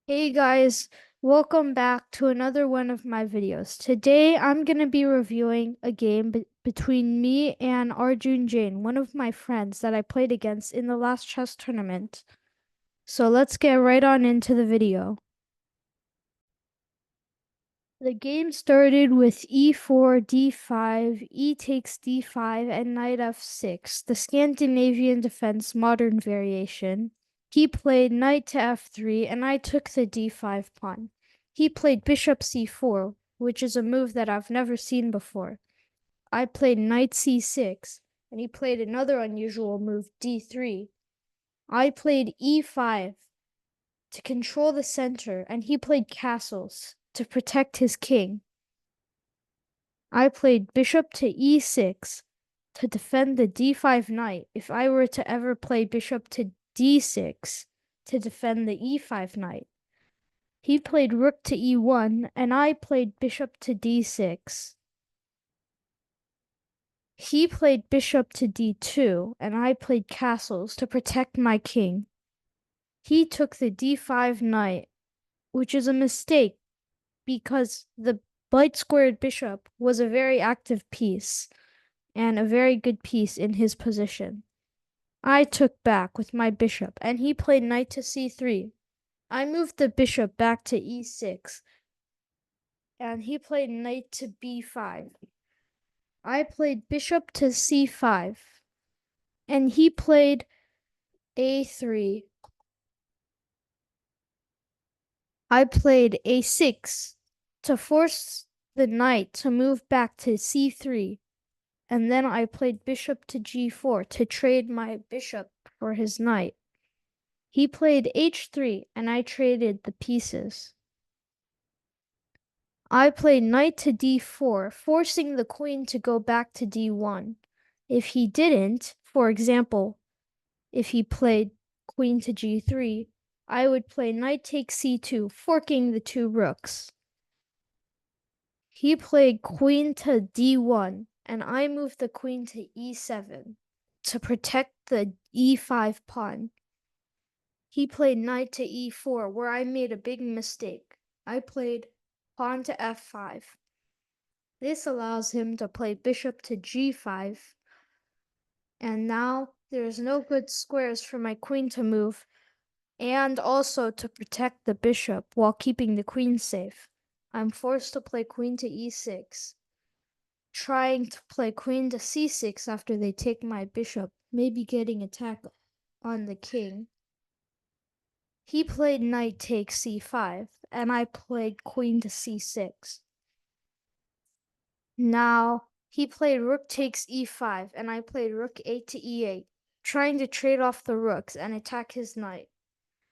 Hey guys, welcome back to another one of my videos. Today I'm going to be reviewing a game between me and Arjun Jain, one of my friends that I played against in the last chess tournament. So let's get right on into the video. The game started with e4, d5, e takes d5, and knight f6, the Scandinavian defense modern variation. He played knight to f3, and I took the d5 pawn. He played bishop c4, which is a move that I've never seen before. I played knight c6, and he played another unusual move, d3. I played e5 to control the center, and he played castles to protect his king. I played bishop to e6 to defend the d5 knight if I were to ever play bishop to d6 to defend the e5 knight. He played rook to e1 and I played bishop to d6. He played bishop to d2 and I played castles to protect my king. He took the d5 knight, which is a mistake because the light squared bishop was a very active piece and a very good piece in his position. I took back with my bishop, and he played knight to c3. I moved the bishop back to e6, and he played knight to b5. I played bishop to c5, and he played a3. I played a6 to force the knight to move back to c3, and then I played bishop to g4 to trade my bishop for his knight. He played h3 and I traded the pieces. I played knight to d4, forcing the queen to go back to d1. If he didn't, for example, if he played queen to g3, I would play knight takes c2, forking the two rooks. He played queen to d1, and I moved the queen to e7 to protect the e5 pawn. He played knight to e4, where I made a big mistake. I played pawn to f5. This allows him to play bishop to g5, and now there's no good squares for my queen to move, and also to protect the bishop while keeping the queen safe. I'm forced to play queen to e6, trying to play queen to c6 after they take my bishop, maybe getting attack on the king. He played knight takes c5, and I played queen to c6. Now, he played rook takes e5, and I played rook 8 to e8, trying to trade off the rooks and attack his knight.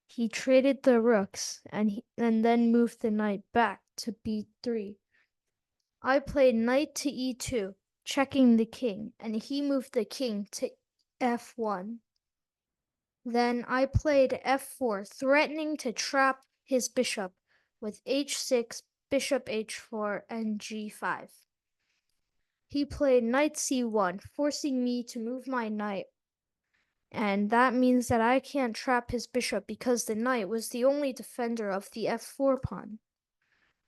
He traded the rooks and then moved the knight back to b3. I played knight to e2, checking the king, and he moved the king to f1. Then I played f4, threatening to trap his bishop with h6, bishop h4, and g5. He played knight c1, forcing me to move my knight, and that means that I can't trap his bishop because the knight was the only defender of the f4 pawn.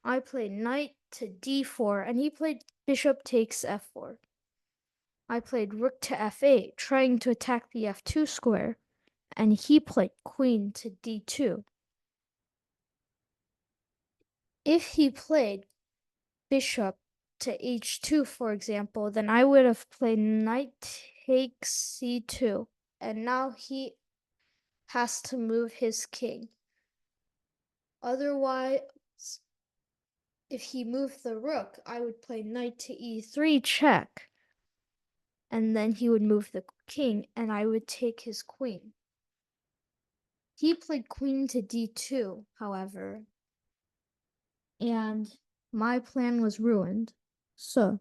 I played knight to d4, and he played bishop takes f4. I played rook to f8, trying to attack the f2 square, and he played queen to d2. If he played bishop to h2, for example, then I would have played knight takes c2, and now he has to move his king. Otherwise, if he moved the rook, I would play knight to e3 check, and then he would move the king, and I would take his queen. He played queen to d2, however, and my plan was ruined. So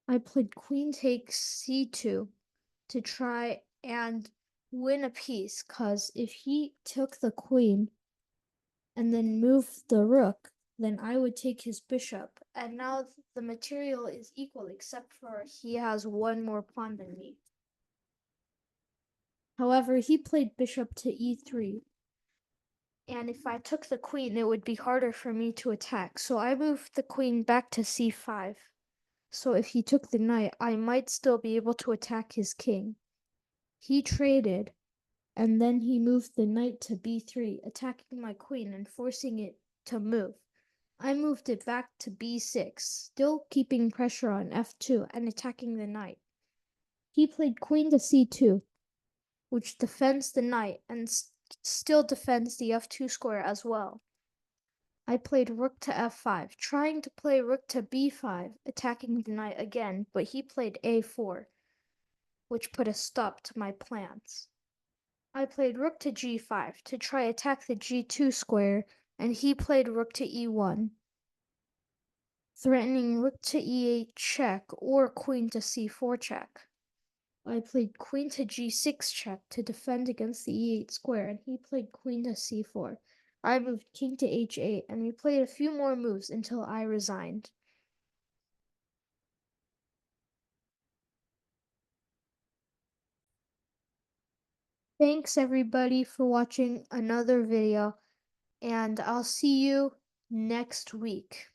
I played queen takes c2 to try and win a piece, because if he took the queen and then moved the rook, then I would take his bishop. And now the material is equal, except for he has one more pawn than me. However, he played bishop to e3, And if I took the queen, it would be harder for me to attack. So I moved the queen back to c5. So if he took the knight, I might still be able to attack his king. He traded, and then he moved the knight to b3, attacking my queen and forcing it to move. I moved it back to b6, still keeping pressure on f2 and attacking the knight. He played queen to c2, which defends the knight and still defends the f2 square as well. I played rook to f5, trying to play rook to b5, attacking the knight again, but he played a4, which put a stop to my plans. I played rook to g5 to try attack the g2 square, and he played rook to e1, threatening rook to e8 check or queen to c4 check. I played queen to g6 check to defend against the e8 square, and he played queen to c4. I moved king to h8, and we played a few more moves until I resigned. Thanks everybody for watching another video, and I'll see you next week.